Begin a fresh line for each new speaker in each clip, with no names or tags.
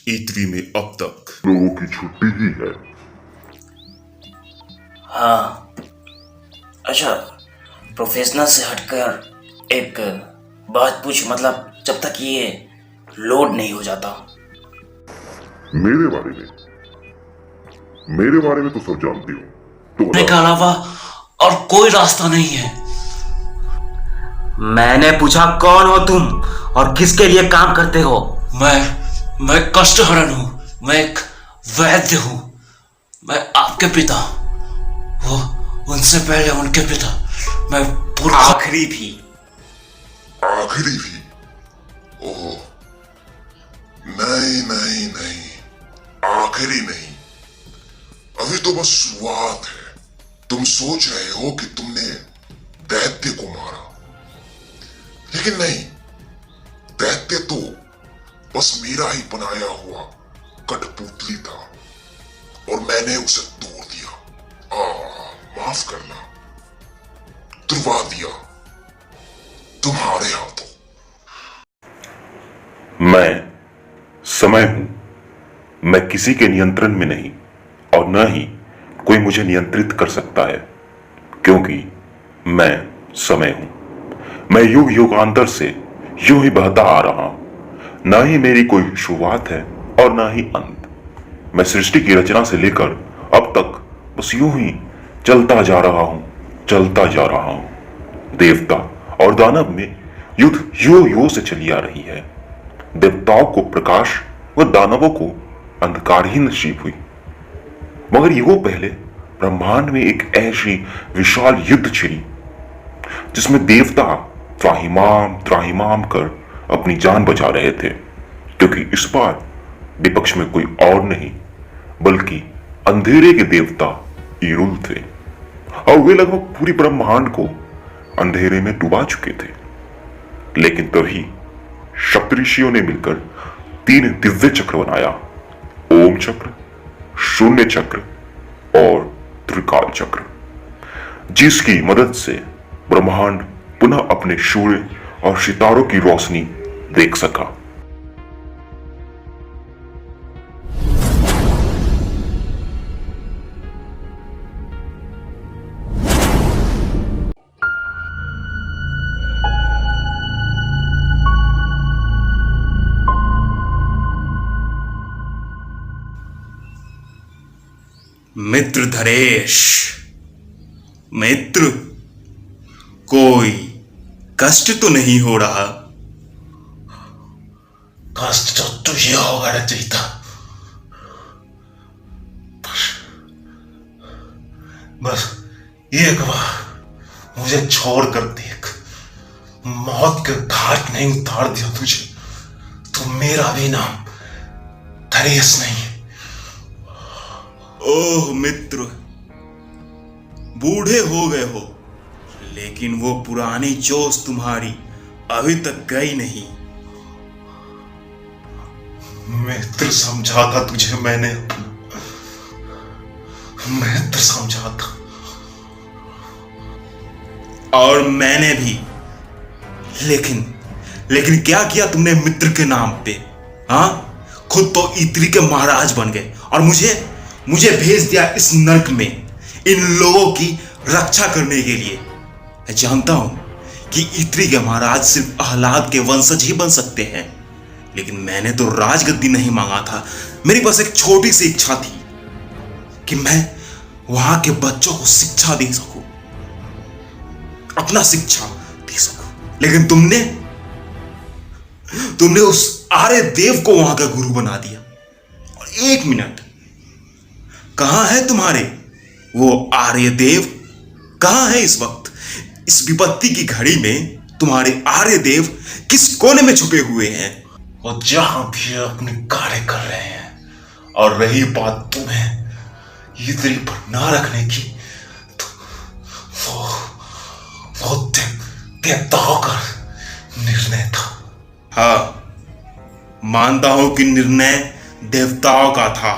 E3 में अब तक
लोगों की छुट्टी ही है।
हाँ। अच्छा, प्रोफेशनल से हटकर एक बात पूछ, मतलब जब तक ये लोड नहीं हो जाता।
मेरे बारे में तो सब जानती हो। तो
के अलावा और कोई रास्ता नहीं है।
मैंने पूछा कौन हो तुम और किसके लिए काम करते हो?
मैं कष्टहरण हूं। मैं एक वैद्य हूं। मैं आपके पिता, वो उनसे पहले उनके पिता, मैं
आखिरी भी।
आखिरी भी? ओह, नहीं नहीं नहीं, आखिरी नहीं, अभी तो बस शुरुआत है। तुम सोच रहे हो कि तुमने दैत्य को मारा, लेकिन नहीं, दैत्य तो बस मेरा ही बनाया हुआ कठपुतली था और मैंने उसे तोड़ दिया। माफ करना, तुड़वा दिया तुम्हारे हाथों। मैं समय हूं। मैं किसी के नियंत्रण में नहीं और न ही कोई मुझे नियंत्रित कर सकता है, क्योंकि मैं समय हूं। मैं युग युगांतर से यूं ही बहता आ रहा हूं। न ही मेरी कोई शुरुआत है और न ही अंत। मैं सृष्टि की रचना से लेकर अब तक बस यूं ही चलता जा रहा हूं, चलता जा रहा हूं। देवता और दानव में युद्ध यो से चली आ रही है। देवताओं को प्रकाश व दानवों को अंधकार ही नसीब हुई। मगर युगों पहले ब्रह्मांड में एक ऐसी विशाल युद्ध छिड़ी जिसमें देवता त्राहिमाम त्राहिमाम कर अपनी जान बचा रहे थे, क्योंकि इस बार विपक्ष में कोई और नहीं बल्कि अंधेरे के देवता ईरुल थे, और वे लगभग पूरी ब्रह्मांड को अंधेरे में डुबा चुके थे। लेकिन तभी सप्तऋषियों ने मिलकर 3 दिव्य चक्र बनाया, ओम चक्र, शून्य चक्र और त्रिकाल चक्र, जिसकी मदद से ब्रह्मांड पुनः अपने सूर्य और सितारों की रोशनी देख सका।
मित्र धरेश, मित्र, कोई कष्ट तो नहीं हो रहा?
कष्ट तो तुझे होगा रचयिता। बस एक बार मुझे छोड़कर देख। मौत के घाट नहीं उतार दिया तुझे तो मेरा भी नाम धरेश नहीं।
ओह मित्र, बूढ़े हो गए हो, लेकिन वो पुरानी जोश तुम्हारी अभी तक गई नहीं।
मित्र समझा था तुझे मैंने, मित्र समझा था।
और मैंने भी, लेकिन क्या किया तुमने मित्र के नाम पे? हाँ, खुद तो E3 के महाराज बन गए और मुझे भेज दिया इस नर्क में इन लोगों की रक्षा करने के लिए। मैं जानता हूं कि E3 के महाराज सिर्फ आह्लाद के वंशज ही बन सकते हैं, लेकिन मैंने तो राजगद्दी नहीं मांगा था। मेरी बस एक छोटी सी इच्छा थी कि मैं वहां के बच्चों को शिक्षा दे सकूं, अपना शिक्षा दे सकूं। लेकिन तुमने उस आर्य देव को वहां का गुरु बना दिया। और 1 मिनट, कहां है तुम्हारे वो आर्य देव? कहां है इस वक्त? इस विपत्ति की घड़ी में तुम्हारे आर्य देव किस कोने में छुपे हुए हैं?
वो जहां भी अपने कार्य कर रहे हैं। और रही बात तुम्हें E3 पर ना रखने की, तो वो देवताओं का निर्णय था।
हाँ, मानता हूं कि निर्णय देवताओं का था,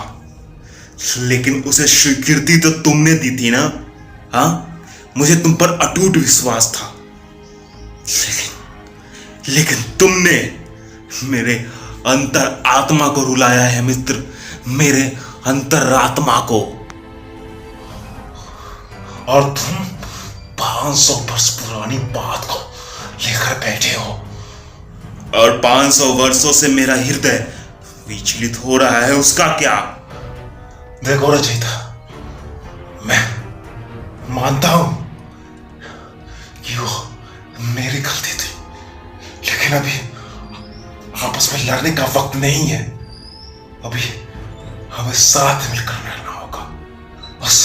लेकिन उसे स्वीकृति तो तुमने दी थी ना? हाँ, मुझे तुम पर अटूट विश्वास था, लेकिन तुमने मेरे अंतर आत्मा को रुलाया है मित्र, मेरे अंतरात्मा को।
और तुम 500 वर्ष पुरानी बात को लेकर बैठे हो।
और 500 वर्षों से मेरा हृदय विचलित हो रहा है, उसका क्या?
देखो रचयिता, मैं मानता हूं कि वो मेरी गलती थी, लेकिन अभी आपस में लड़ने का वक्त नहीं है। अभी हमें साथ मिलकर रहना होगा, बस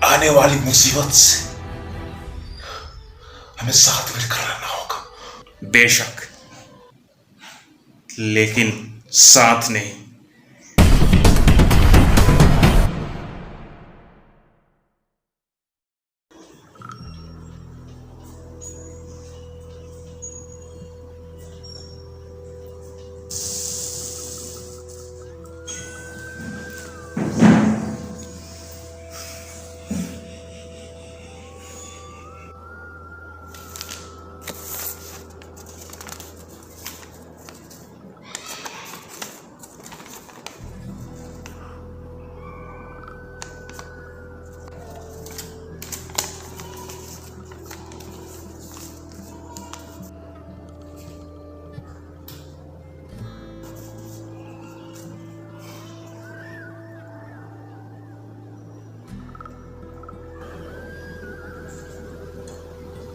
आने वाली मुसीबत से हमें साथ मिलकर रहना होगा।
बेशक, लेकिन साथ नहीं।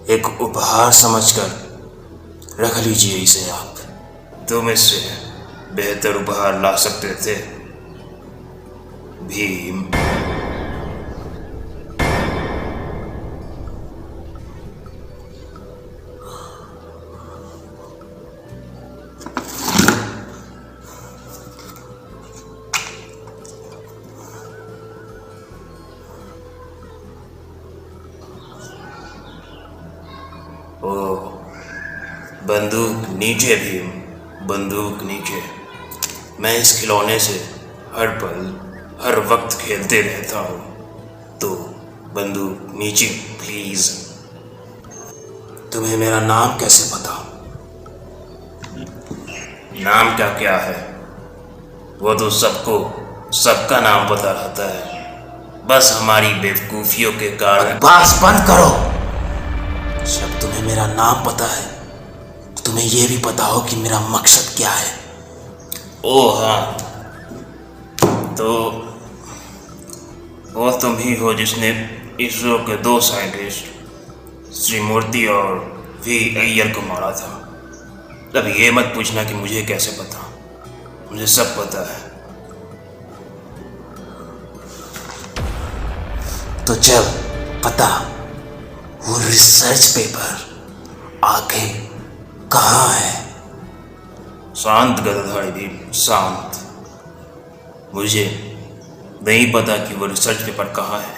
एक उपहार समझकर रख लीजिए इसे आप। तुम इससे बेहतर उपहार ला सकते थे भीम। ओह, बंदूक नीचे भीम, बंदूक नीचे। मैं इस खिलौने से हर पल हर वक्त खेलते रहता हूँ, तो बंदूक नीचे प्लीज। तुम्हें मेरा नाम कैसे पता? नाम का क्या है, वो तो सबको सबका नाम पता रहता है, बस हमारी बेवकूफियों के कारण। बस बंद करो। जब तुम्हें मेरा नाम पता है तो तुम्हें यह भी पता हो कि मेरा मकसद क्या है। ओह हाँ, तो वो तुम ही हो जिसने इसरो के 2 साइंटिस्ट श्री मूर्ति और वी अय्यर को मारा था। अब ये मत पूछना कि मुझे कैसे पता, मुझे सब पता है। तो जब पता, वो रिसर्च पेपर आगे कहाँ है? शांत गदधारी भीम, शांत। मुझे नहीं पता कि वो रिसर्च पेपर कहाँ है।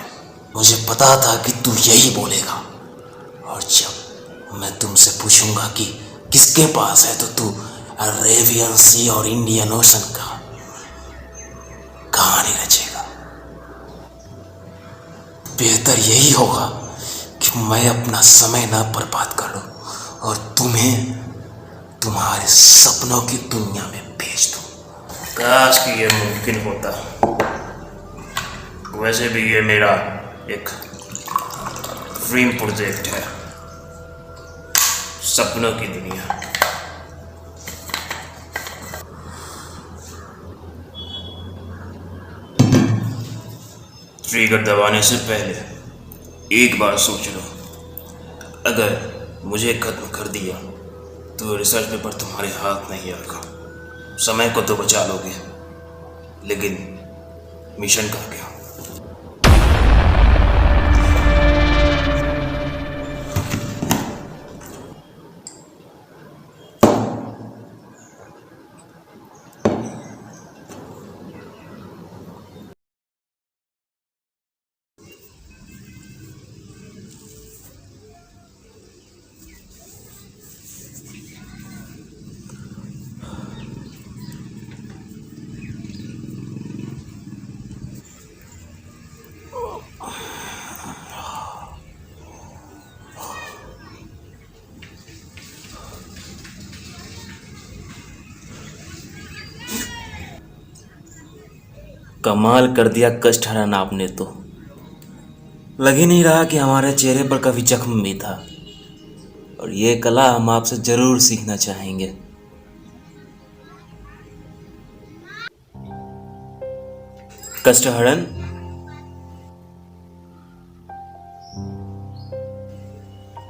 मुझे पता था कि तू यही बोलेगा, और जब मैं तुमसे पूछूंगा कि किसके पास है, तो तू अरेबियन सी और इंडियन ओशन का कहानी रचेगा। बेहतर यही होगा कि मैं अपना समय ना बर्बाद करूं और तुम्हें तुम्हारे सपनों की दुनिया में भेज दूं। काश कि यह मुमकिन होता। वैसे भी ये मेरा एक ड्रीम प्रोजेक्ट है, सपनों की दुनिया। ट्रिगर दबाने से पहले एक बार सोच लो, अगर मुझे खत्म कर दिया तो रिसर्च पेपर तुम्हारे हाथ नहीं आएगा। समय को तो बचा लोगे, लेकिन मिशन का क्या? कमाल कर दिया कष्टहरण आपने तो। लग ही नहीं रहा कि हमारे चेहरे पर कभी जख्म भी था। और ये कला हम आपसे जरूर सीखना चाहेंगे। कष्टहरण,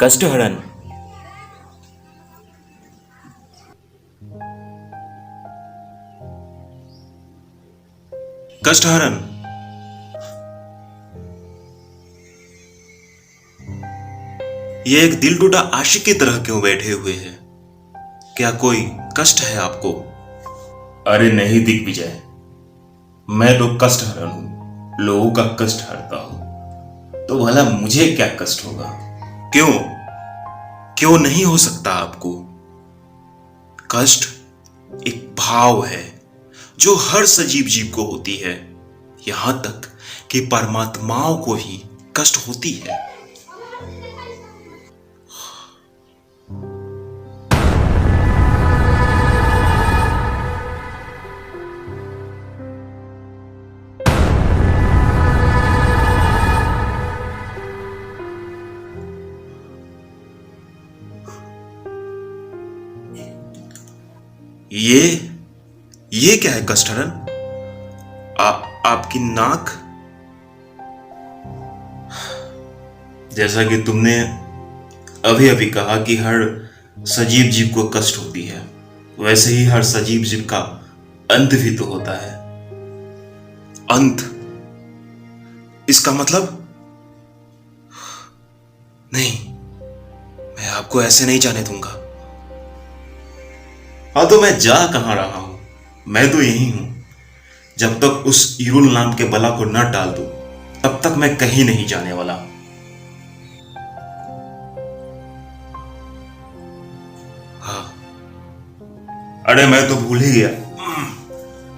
कष्टहरण,
कष्टहरण, ये एक दिल टूटा आशिक की तरह क्यों बैठे हुए हैं? क्या कोई कष्ट है आपको? अरे नहीं दिग्विजय, मैं तो कष्टहरण हूं, लोगों का कष्ट हरता हूं। तो भला मुझे क्या कष्ट होगा? क्यों क्यों नहीं हो सकता आपको? कष्ट एक भाव है जो हर सजीव जीव को होती है, यहां तक कि परमात्माओं को ही कष्ट होती है। ये क्या है कष्टहरण? आपकी नाक? जैसा कि तुमने अभी अभी कहा कि हर सजीव जीव को कष्ट होती है, वैसे ही हर सजीव जीव का अंत भी तो होता है। अंत? इसका मतलब? नहीं, मैं आपको ऐसे नहीं जाने दूंगा। हाँ, तो मैं जा कहां रहा हूं? मैं तो यही हूं। जब तक उस ईरुल नाम के बला को न टाल दूं, तब तक मैं कहीं नहीं जाने वाला। हाँ, अरे मैं तो भूल ही गया।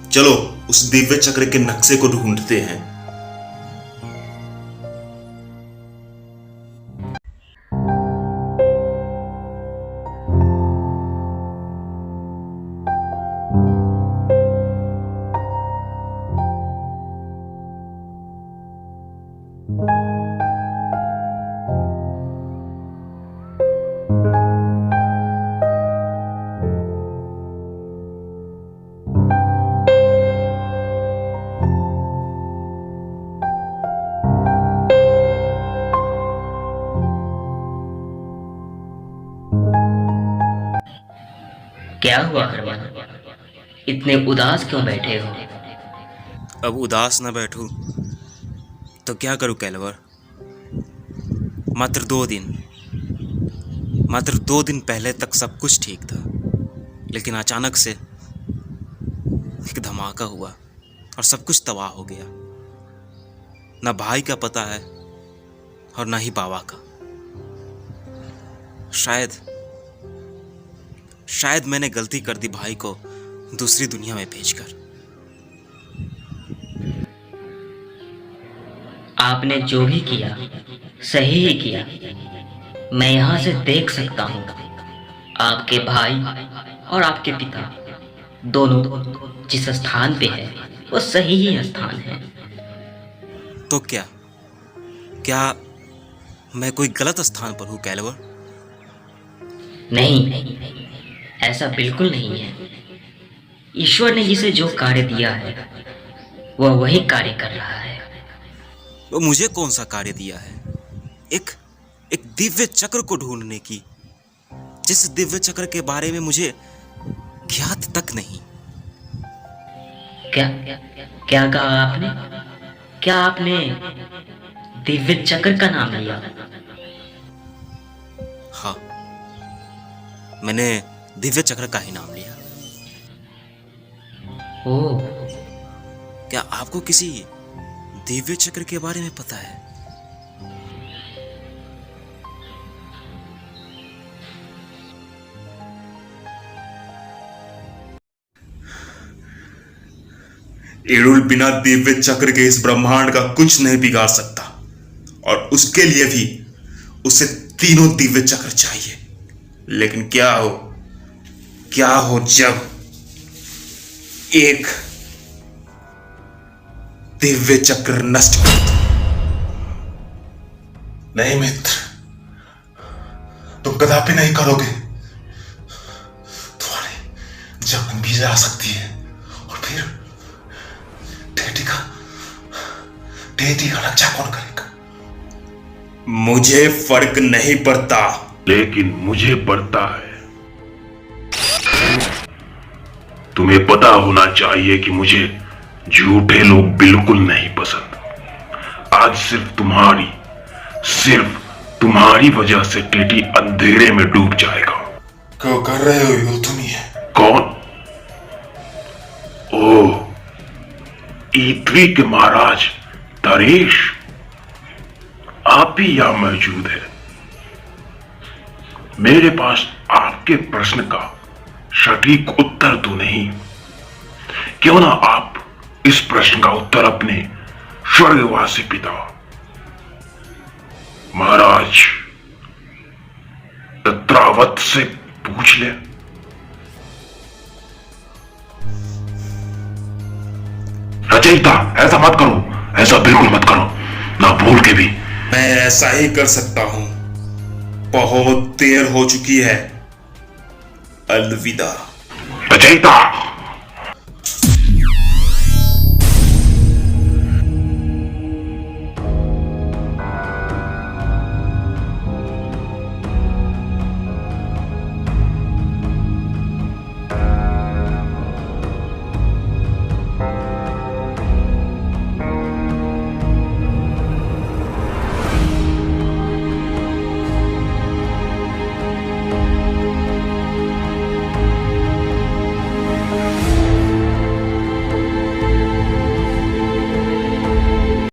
चलो उस दिव्य चक्र के नक्शे को ढूंढते हैं।
क्या हुआ हरवन? इतने उदास क्यों बैठे हो?
अब उदास न बैठूं तो क्या करूं कैलवर? मात्र 2 दिन पहले तक सब कुछ ठीक था, लेकिन अचानक से एक धमाका हुआ और सब कुछ तबाह हो गया। ना भाई का पता है और ना ही बाबा का। शायद मैंने गलती कर दी भाई को दूसरी दुनिया में भेजकर।
आपने जो भी किया सही ही किया। मैं यहाँ से देख सकता हूँ आपके भाई और आपके पिता दोनों जिस स्थान पे है वो सही ही स्थान है।
तो क्या मैं कोई गलत स्थान पर हूँ कैलवर?
नहीं, ऐसा बिल्कुल नहीं है। ईश्वर ने जिसे जो कार्य दिया है वह वही कार्य कर रहा है।
वो मुझे कौन सा कार्य दिया है? एक दिव्य चक्र को ढूंढने की, जिस दिव्य चक्र के बारे में मुझे ज्ञात तक नहीं।
क्या कहा आपने? क्या आपने दिव्य चक्र का नाम लिया?
हाँ, मैंने दिव्य चक्र का ही नाम लिया।
ओह,
क्या आपको किसी दिव्य चक्र के बारे में पता है? ईरुल बिना दिव्य चक्र के इस ब्रह्मांड का कुछ नहीं बिगाड़ सकता, और उसके लिए भी उसे 3 दिव्य चक्र चाहिए। लेकिन क्या हो जब दिव्य चक्र नष्ट कर दूं।
नहीं मित्र, तुम कदापि नहीं करोगे। तुम्हारी जान भी जा सकती है और फिर टेडी का रक्षा कौन करेगा?
मुझे फर्क नहीं पड़ता।
लेकिन मुझे पड़ता है। तुम्हें पता होना चाहिए कि मुझे झूठे लोग बिल्कुल नहीं पसंद। आज सिर्फ तुम्हारी वजह से टेडी अंधेरे में डूब जाएगा।
क्यों कर रहे हो ये तुम ही?
कौन? ओह, E3 के महाराज दरेश, आप भी यहां मौजूद है। मेरे पास आपके प्रश्न का सटीक उत्तर तो नहीं। क्यों ना आप इस प्रश्न का उत्तर अपने स्वर्गवासी पिता महाराज तत्रावत से पूछ ले। रचयिता, ऐसा मत करो, ऐसा बिल्कुल मत करो, ना भूल के भी।
मैं ऐसा ही कर सकता हूं। बहुत देर हो चुकी है। अलविदा।
रचयिता,